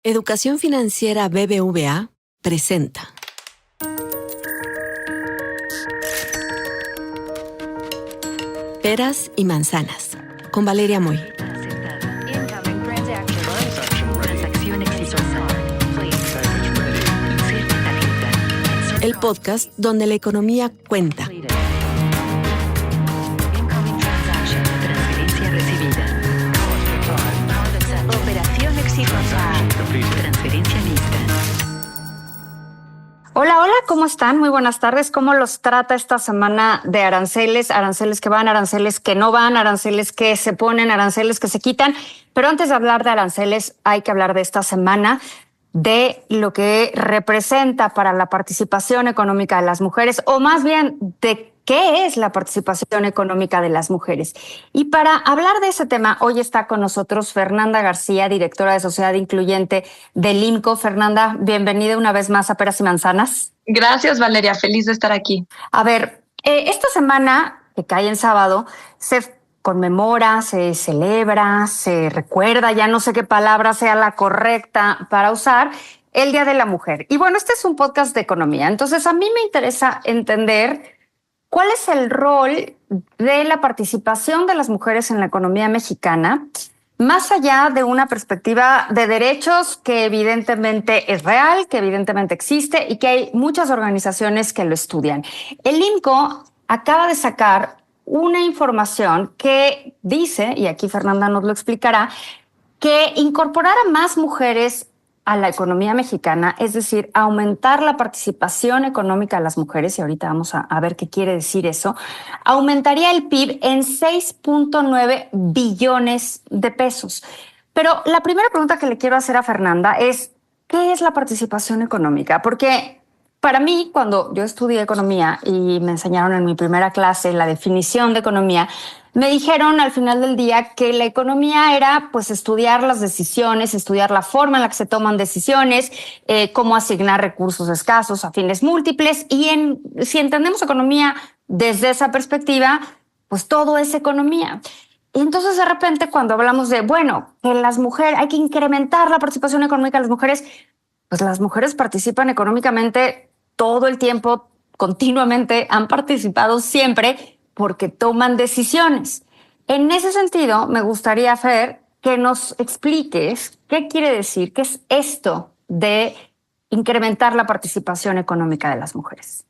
Educación Financiera BBVA presenta Peras y Manzanas, con Valeria Moy. El podcast donde la economía cuenta. Hola, ¿cómo están? Muy buenas tardes. ¿Cómo los trata esta semana de aranceles? Aranceles que van, aranceles que no van, aranceles que se ponen, aranceles que se quitan. Pero antes de hablar de aranceles, hay que hablar de esta semana, de lo que representa para la participación económica de las mujeres, o más bien de qué es la participación económica de las mujeres. Y para hablar de ese tema, hoy está con nosotros Fernanda García, directora de Sociedad Incluyente del IMCO. Fernanda, bienvenida una vez más a Peras y Manzanas. Gracias, Valeria. Feliz de estar aquí. A ver, esta semana, que cae en sábado, se conmemora, se celebra, se recuerda, ya no sé qué palabra sea la correcta para usar, el Día de la Mujer. Y bueno, este es un podcast de economía, entonces a mí me interesa entender cuál es el rol de la participación de las mujeres en la economía mexicana, más allá de una perspectiva de derechos que evidentemente es real, que evidentemente existe y que hay muchas organizaciones que lo estudian. El IMCO acaba de sacar una información que dice, y aquí Fernanda nos lo explicará, que incorporar a más mujeres a la economía mexicana, es decir, aumentar la participación económica de las mujeres, y ahorita vamos a ver qué quiere decir eso, aumentaría el PIB en 6.9 billones de pesos. Pero la primera pregunta que le quiero hacer a Fernanda es, ¿qué es la participación económica? Porque para mí, cuando yo estudié economía y me enseñaron en mi primera clase la definición de economía, me dijeron al final del día que la economía era pues estudiar las decisiones, estudiar la forma en la que se toman decisiones, cómo asignar recursos escasos a fines múltiples. Y si entendemos economía desde esa perspectiva, pues todo es economía. Y entonces de repente cuando hablamos de, bueno, que las mujeres, hay que incrementar la participación económica de las mujeres, pues las mujeres participan económicamente todo el tiempo, continuamente, han participado siempre porque toman decisiones. En ese sentido, me gustaría, Fer, que nos expliques qué quiere decir, qué es esto de incrementar la participación económica de las mujeres.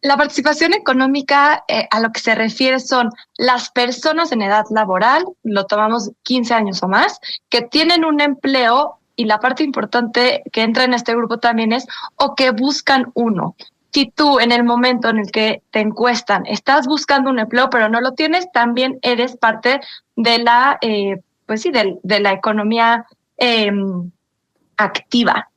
La participación económica a lo que se refiere son las personas en edad laboral, lo tomamos 15 años o más, que tienen un empleo, y la parte importante que entra en este grupo también es o que buscan uno. Si tú en el momento en el que te encuestan estás buscando un empleo pero no lo tienes, también eres parte de la, de la economía activa.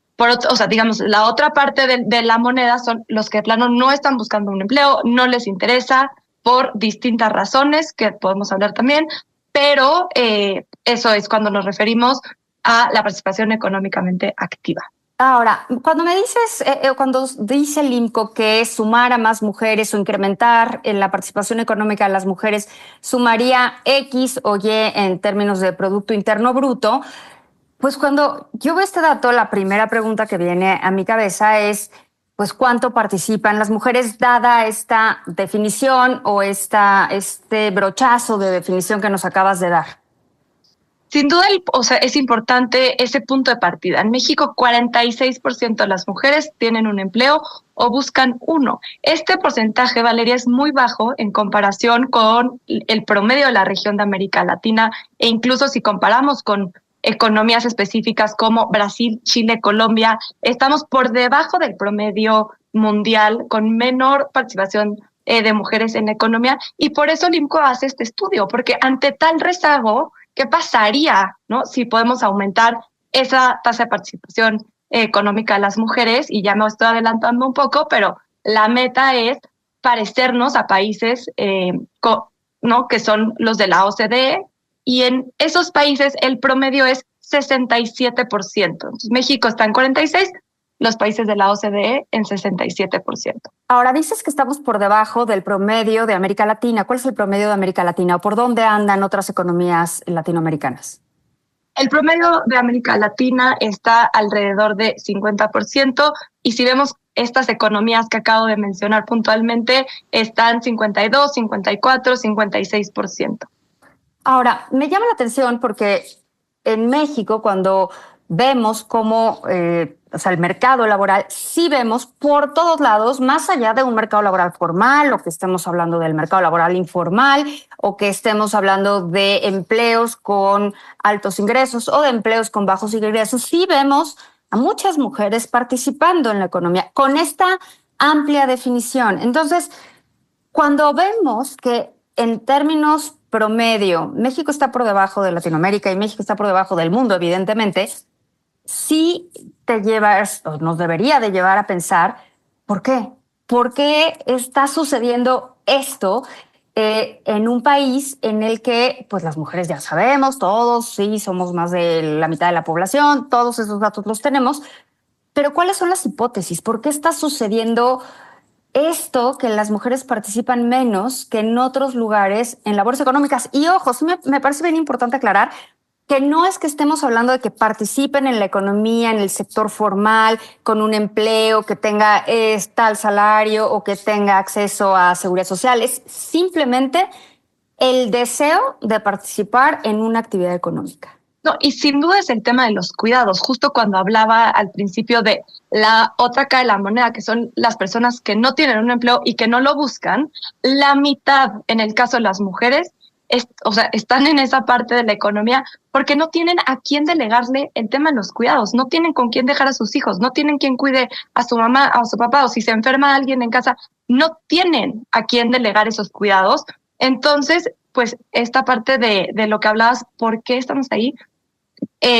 Digamos, la otra parte de la moneda son los que de plano no están buscando un empleo, no les interesa por distintas razones que podemos hablar también, pero eso es cuando nos referimos a la participación económicamente activa. Ahora, cuando me dices, cuando dice el IMCO que sumar a más mujeres o incrementar en la participación económica de las mujeres sumaría X o Y en términos de Producto Interno Bruto, pues cuando yo veo este dato, la primera pregunta que viene a mi cabeza es, pues, ¿cuánto participan las mujeres dada esta definición o este brochazo de definición que nos acabas de dar? Sin duda, es importante ese punto de partida. En México, 46% de las mujeres tienen un empleo o buscan uno. Este porcentaje, Valeria, es muy bajo en comparación con el promedio de la región de América Latina, e incluso si comparamos con economías específicas como Brasil, Chile, Colombia, estamos por debajo del promedio mundial con menor participación de mujeres en la economía, y por eso el IMCO hace este estudio, porque ante tal rezago, ¿qué pasaría, no, si podemos aumentar esa tasa de participación económica de las mujeres? Y ya me estoy adelantando un poco, pero la meta es parecernos a países ¿no? que son los de la OCDE, y en esos países el promedio es 67%. Entonces, México está en 46%, los países de la OCDE en 67%. Ahora, dices que estamos por debajo del promedio de América Latina. ¿Cuál es el promedio de América Latina o por dónde andan otras economías latinoamericanas? El promedio de América Latina está alrededor de 50%, y si vemos estas economías que acabo de mencionar puntualmente, están 52, 54, 56%. Ahora, me llama la atención porque en México, cuando vemos cómo, el mercado laboral, sí vemos por todos lados, más allá de un mercado laboral formal, o que estemos hablando del mercado laboral informal, o que estemos hablando de empleos con altos ingresos o de empleos con bajos ingresos, sí vemos a muchas mujeres participando en la economía con esta amplia definición. Entonces, cuando vemos que en términos promedio, México está por debajo de Latinoamérica y México está por debajo del mundo, evidentemente, sí te llevas, o nos debería de llevar a pensar, ¿por qué? ¿Por qué está sucediendo esto en un país en el que, pues las mujeres ya sabemos, todos, sí, somos más de la mitad de la población, todos esos datos los tenemos, pero ¿cuáles son las hipótesis? ¿Por qué está sucediendo esto, que las mujeres participan menos que en otros lugares en labores económicas? Y ojo, sí me parece bien importante aclarar que no es que estemos hablando de que participen en la economía, en el sector formal, con un empleo, que tenga tal salario o que tenga acceso a seguridad social. Es simplemente el deseo de participar en una actividad económica. No, y sin duda es el tema de los cuidados. Justo cuando hablaba al principio de la otra cara de la moneda, que son las personas que no tienen un empleo y que no lo buscan, la mitad, en el caso de las mujeres, están en esa parte de la economía porque no tienen a quién delegarle el tema de los cuidados, no tienen con quién dejar a sus hijos, no tienen quien cuide a su mamá, a su papá, o si se enferma alguien en casa, no tienen a quién delegar esos cuidados. Entonces, pues esta parte de lo que hablabas, ¿por qué estamos ahí?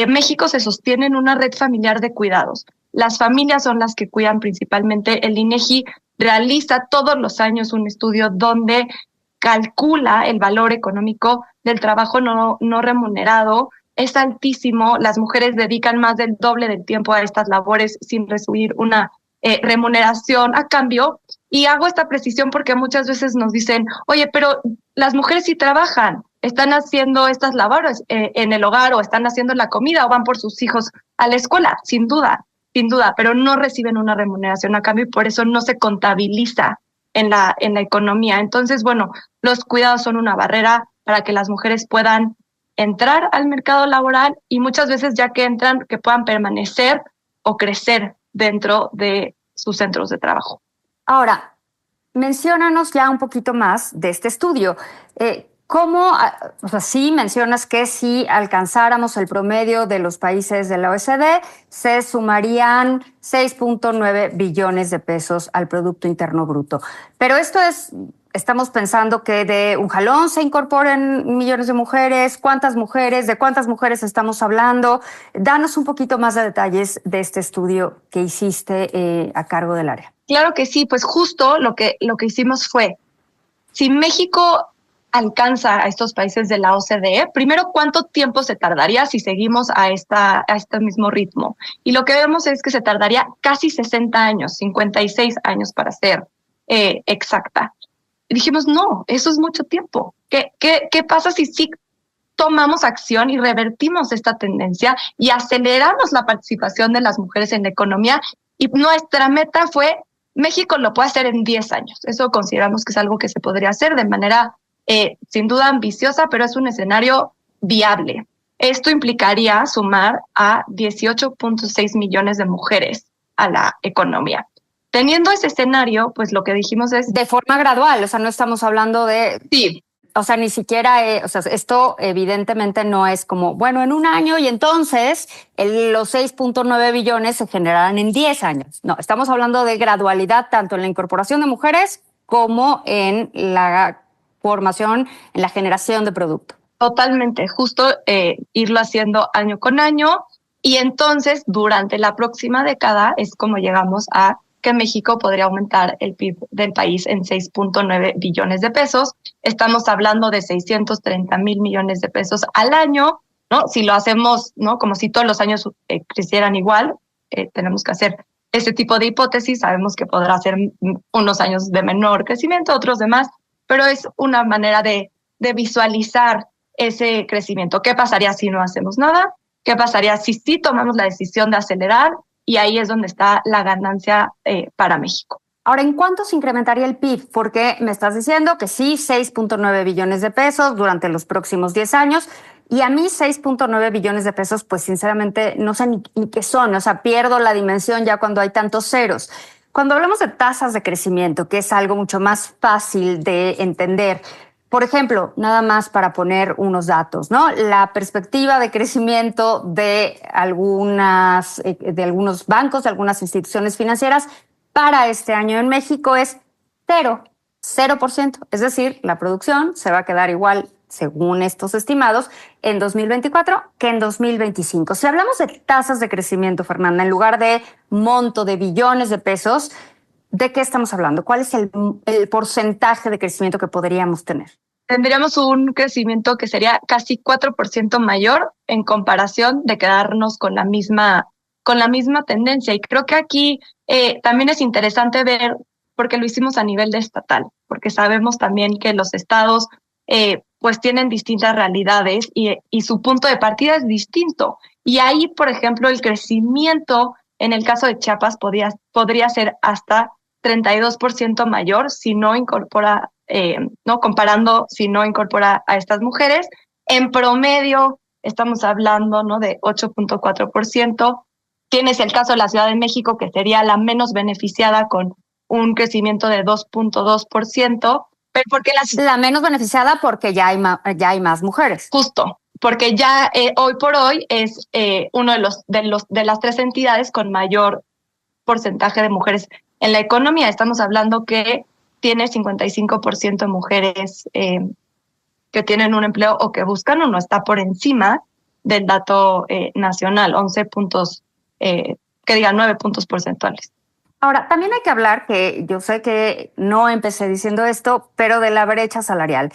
México se sostiene en una red familiar de cuidados. Las familias son las que cuidan principalmente. El INEGI realiza todos los años un estudio donde calcula el valor económico del trabajo no remunerado. Es altísimo. Las mujeres dedican más del doble del tiempo a estas labores sin recibir una remuneración a cambio. Y hago esta precisión porque muchas veces nos dicen, oye, pero las mujeres sí trabajan, están haciendo estas labores en el hogar, o están haciendo la comida, o van por sus hijos a la escuela, sin duda, pero no reciben una remuneración a cambio, y por eso no se contabiliza en la economía. Entonces, bueno, los cuidados son una barrera para que las mujeres puedan entrar al mercado laboral, y muchas veces ya que entran, que puedan permanecer o crecer dentro de sus centros de trabajo. Ahora, menciónanos ya un poquito más de este estudio. ¿Cómo, sí mencionas que si alcanzáramos el promedio de los países de la OECD, se sumarían 6.9 billones de pesos al Producto Interno Bruto? Pero esto estamos pensando que de un jalón se incorporen millones de mujeres. ¿De cuántas mujeres estamos hablando? Danos un poquito más de detalles de este estudio que hiciste a cargo del área. Claro que sí, pues justo lo que hicimos fue, si México alcanza a estos países de la OCDE, primero, ¿cuánto tiempo se tardaría si seguimos a este mismo ritmo? Y lo que vemos es que se tardaría casi 60 años, 56 años para ser exacta. Y dijimos, no, eso es mucho tiempo. ¿Qué pasa si sí tomamos acción y revertimos esta tendencia y aceleramos la participación de las mujeres en la economía? Y nuestra meta fue, México lo puede hacer en 10 años. Eso consideramos que es algo que se podría hacer de manera sin duda ambiciosa, pero es un escenario viable. Esto implicaría sumar a 18.6 millones de mujeres a la economía. Teniendo ese escenario, pues lo que dijimos es... De forma gradual, o sea, no estamos hablando de... Sí. O sea, ni siquiera, esto evidentemente no es como, bueno, en un año y entonces los 6.9 billones se generarán en 10 años. No, estamos hablando de gradualidad tanto en la incorporación de mujeres como en la formación, en la generación de producto. Totalmente, justo irlo haciendo año con año, y entonces durante la próxima década es como llegamos a que México podría aumentar el PIB del país en 6.9 billones de pesos. Estamos hablando de 630,000 millones de pesos al año, ¿no? Si lo hacemos, ¿no? Como si todos los años crecieran igual, tenemos que hacer ese tipo de hipótesis. Sabemos que podrá ser unos años de menor crecimiento, otros de más, pero es una manera de visualizar ese crecimiento. ¿Qué pasaría si no hacemos nada? ¿Qué pasaría si sí tomamos la decisión de acelerar? Y ahí es donde está la ganancia para México. Ahora, ¿en cuánto se incrementaría el PIB? Porque me estás diciendo que sí, 6.9 billones de pesos durante los próximos 10 años. Y a mí 6.9 billones de pesos, pues sinceramente no sé ni qué son. O sea, pierdo la dimensión ya cuando hay tantos ceros. Cuando hablamos de tasas de crecimiento, que es algo mucho más fácil de entender, por ejemplo, nada más para poner unos datos, ¿no? La perspectiva de crecimiento de algunos bancos, de algunas instituciones financieras para este año en México es 0%. Es decir, la producción se va a quedar igual, según estos estimados, en 2024 que en 2025. Si hablamos de tasas de crecimiento, Fernanda, en lugar de monto de billones de pesos, ¿de qué estamos hablando? ¿Cuál es el porcentaje de crecimiento que podríamos tener? Tendríamos un crecimiento que sería casi 4% mayor en comparación de quedarnos con la misma tendencia. Y creo que aquí también es interesante ver, porque lo hicimos a nivel de estatal, porque sabemos también que los estados pues tienen distintas realidades y su punto de partida es distinto. Y ahí, por ejemplo, el crecimiento en el caso de Chiapas podría ser hasta 32% mayor si no incorpora, no comparando, si no incorpora a estas mujeres. En promedio estamos hablando, ¿no?, de 8.4%. Tienes el caso de la Ciudad de México, que sería la menos beneficiada con un crecimiento de 2.2%, pero porque la menos beneficiada porque ya hay más mujeres. Justo, porque ya hoy por hoy es uno de las tres entidades con mayor porcentaje de mujeres en la economía. Estamos hablando que tiene 55% de mujeres que tienen un empleo o que buscan uno, está por encima del dato nacional, 9 puntos porcentuales. Ahora, también hay que hablar, que yo sé que no empecé diciendo esto, pero de la brecha salarial.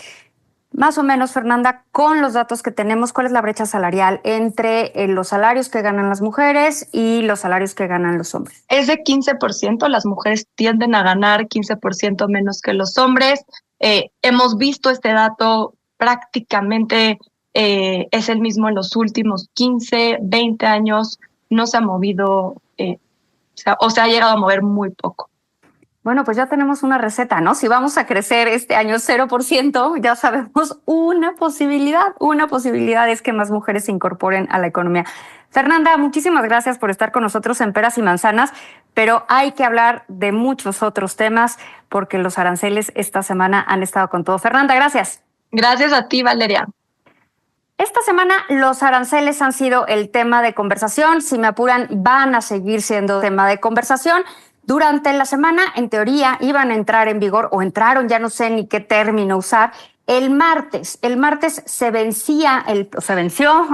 Más o menos, Fernanda, con los datos que tenemos, ¿cuál es la brecha salarial entre los salarios que ganan las mujeres y los salarios que ganan los hombres? Es de 15%, las mujeres tienden a ganar 15% menos que los hombres. Hemos visto este dato prácticamente, es el mismo en los últimos 15, 20 años, no se ha movido, o se ha llegado a mover muy poco. Bueno, pues ya tenemos una receta, ¿no? Si vamos a crecer este año 0%, ya sabemos una posibilidad es que más mujeres se incorporen a la economía. Fernanda, muchísimas gracias por estar con nosotros en Peras y Manzanas, pero hay que hablar de muchos otros temas porque los aranceles esta semana han estado con todo. Fernanda, gracias. Gracias a ti, Valeria. Esta semana los aranceles han sido el tema de conversación. Si me apuran, van a seguir siendo tema de conversación. Durante la semana, en teoría, iban a entrar en vigor, o entraron, ya no sé ni qué término usar, el martes. El martes se venció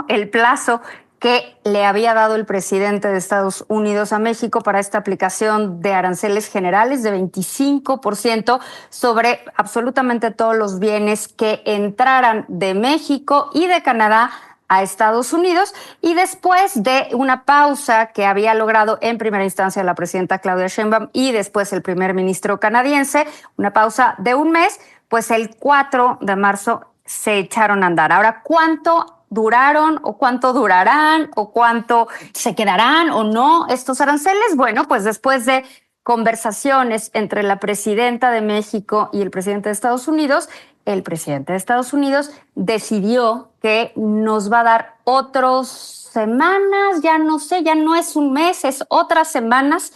el plazo que le había dado el presidente de Estados Unidos a México para esta aplicación de aranceles generales de 25% sobre absolutamente todos los bienes que entraran de México y de Canadá a Estados Unidos. Y después de una pausa que había logrado en primera instancia la presidenta Claudia Sheinbaum y después el primer ministro canadiense, una pausa de un mes, pues el 4 de marzo se echaron a andar. Ahora, ¿cuánto duraron o cuánto durarán o cuánto se quedarán o no estos aranceles? Bueno, pues después de conversaciones entre la presidenta de México y el presidente de Estados Unidos, el presidente de Estados Unidos decidió que nos va a dar otras semanas, ya no sé, ya no es un mes, es otras semanas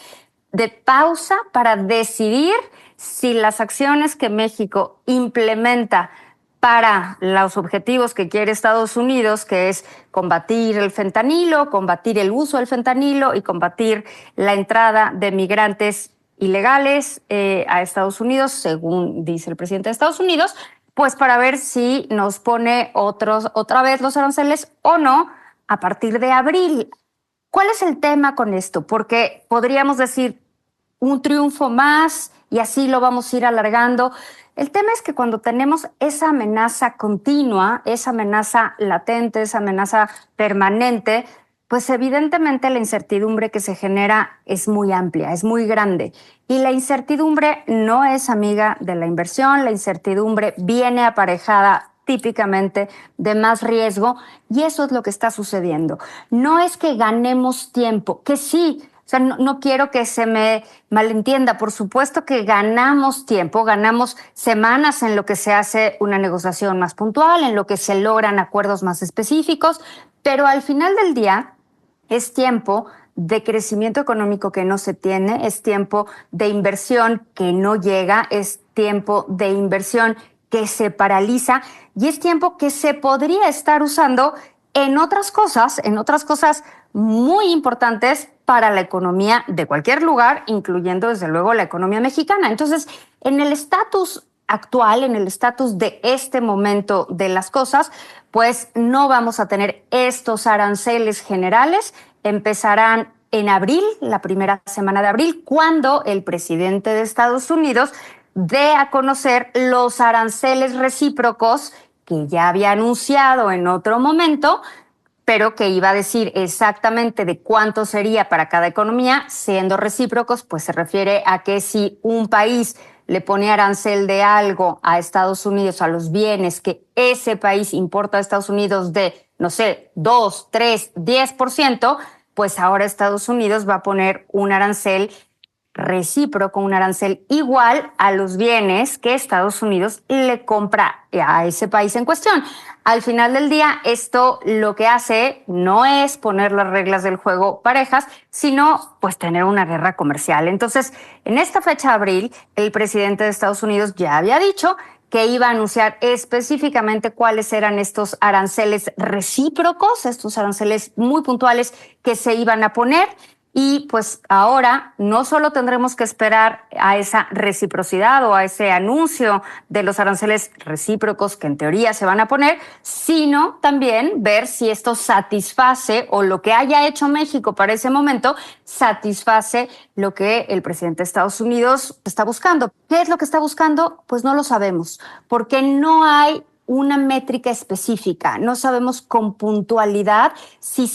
de pausa para decidir si las acciones que México implementa para los objetivos que quiere Estados Unidos, que es combatir el fentanilo, combatir el uso del fentanilo y combatir la entrada de migrantes ilegales a Estados Unidos, según dice el presidente de Estados Unidos, pues para ver si nos pone otra vez los aranceles o no a partir de abril. ¿Cuál es el tema con esto? Porque podríamos decir un triunfo más y así lo vamos a ir alargando. El tema es que cuando tenemos esa amenaza continua, esa amenaza latente, esa amenaza permanente, pues evidentemente la incertidumbre que se genera es muy amplia, es muy grande. Y la incertidumbre no es amiga de la inversión, la incertidumbre viene aparejada típicamente de más riesgo, y eso es lo que está sucediendo. No es que ganemos tiempo, que sí. O sea, no quiero que se me malentienda. Por supuesto que ganamos tiempo, ganamos semanas en lo que se hace una negociación más puntual, en lo que se logran acuerdos más específicos, pero al final del día es tiempo de crecimiento económico que no se tiene, es tiempo de inversión que no llega, es tiempo de inversión que se paraliza y es tiempo que se podría estar usando en otras cosas muy importantes para la economía de cualquier lugar, incluyendo desde luego la economía mexicana. Entonces, en el estatus actual, en el estatus de este momento de las cosas, pues no vamos a tener estos aranceles generales. Empezarán en abril, la primera semana de abril, cuando el presidente de Estados Unidos dé a conocer los aranceles recíprocos que ya había anunciado en otro momento, pero que iba a decir exactamente de cuánto sería para cada economía. Siendo recíprocos, pues se refiere a que si un país le pone arancel de algo a Estados Unidos, a los bienes que ese país importa a Estados Unidos de, no sé, 2, 3, 10%, pues ahora Estados Unidos va a poner un arancel recíproco, un arancel igual a los bienes que Estados Unidos le compra a ese país en cuestión. Al final del día, esto lo que hace no es poner las reglas del juego parejas, sino pues tener una guerra comercial. Entonces, en esta fecha de abril, el presidente de Estados Unidos ya había dicho que iba a anunciar específicamente cuáles eran estos aranceles recíprocos, estos aranceles muy puntuales que se iban a poner. Y pues ahora no solo tendremos que esperar a esa reciprocidad o a ese anuncio de los aranceles recíprocos que en teoría se van a poner, sino también ver si esto satisface o lo que haya hecho México para ese momento satisface lo que el presidente de Estados Unidos está buscando. ¿Qué es lo que está buscando? Pues no lo sabemos, porque no hay una métrica específica. No sabemos con puntualidad si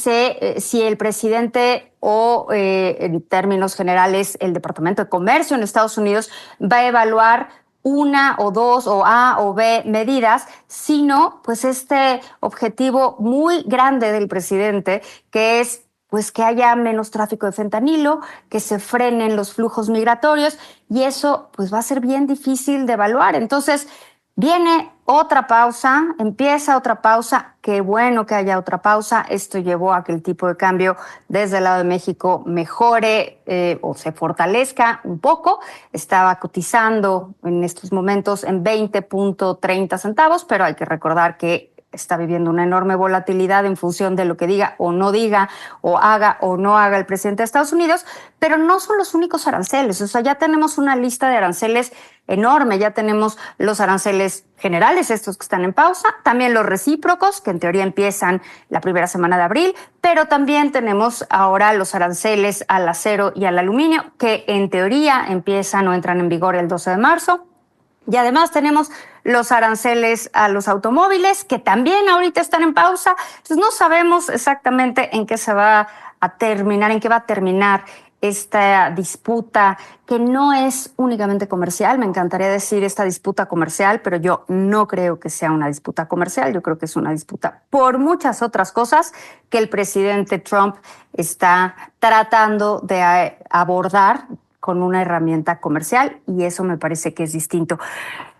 el presidente o en términos generales el Departamento de Comercio en Estados Unidos va a evaluar una o dos o A o B medidas, sino pues este objetivo muy grande del presidente, que es pues que haya menos tráfico de fentanilo, que se frenen los flujos migratorios, y eso pues va a ser bien difícil de evaluar. Entonces, viene otra pausa, empieza otra pausa. Qué bueno que haya otra pausa. Esto llevó a que el tipo de cambio desde el lado de México mejore o se fortalezca un poco. Estaba cotizando en estos momentos en 20.30 centavos, pero hay que recordar que está viviendo una enorme volatilidad en función de lo que diga o no diga, o haga o no haga el presidente de Estados Unidos, pero no son los únicos aranceles. O sea, ya tenemos una lista de aranceles enorme, ya tenemos los aranceles generales, estos que están en pausa, también los recíprocos, que en teoría empiezan la primera semana de abril, pero también tenemos ahora los aranceles al acero y al aluminio, que en teoría empiezan o entran en vigor el 12 de marzo. Y además tenemos los aranceles a los automóviles, que también ahorita están en pausa. Entonces no sabemos exactamente en qué se va a terminar, en qué va a terminar esta disputa, que no es únicamente comercial. Me encantaría decir esta disputa comercial, pero yo no creo que sea una disputa comercial. Yo creo que es una disputa por muchas otras cosas que el presidente Trump está tratando de abordar con una herramienta comercial, y eso me parece que es distinto.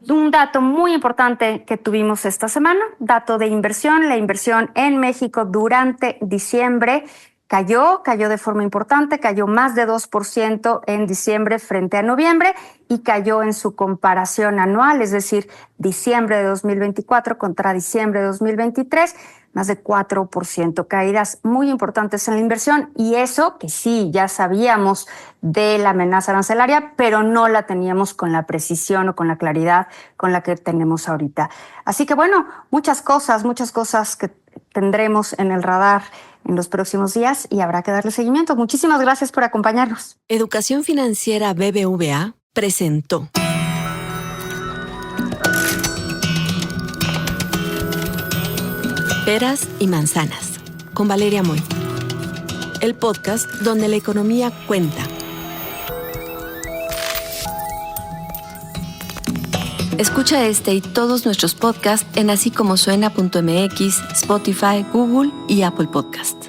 Un dato muy importante que tuvimos esta semana, dato de inversión. La inversión en México durante diciembre cayó de forma importante, cayó más de 2% en diciembre frente a noviembre, y cayó en su comparación anual, es decir, diciembre de 2024 contra diciembre de 2023, más de 4%, caídas muy importantes en la inversión, y eso que sí, ya sabíamos de la amenaza arancelaria, pero no la teníamos con la precisión o con la claridad con la que tenemos ahorita. Así que bueno, muchas cosas que tendremos en el radar en los próximos días y habrá que darle seguimiento. Muchísimas gracias por acompañarnos. Educación Financiera BBVA presentó Peras y Manzanas con Valeria Moy, el podcast donde la economía cuenta. Escucha este y todos nuestros podcasts en así como suena.mx, Spotify, Google y Apple Podcasts.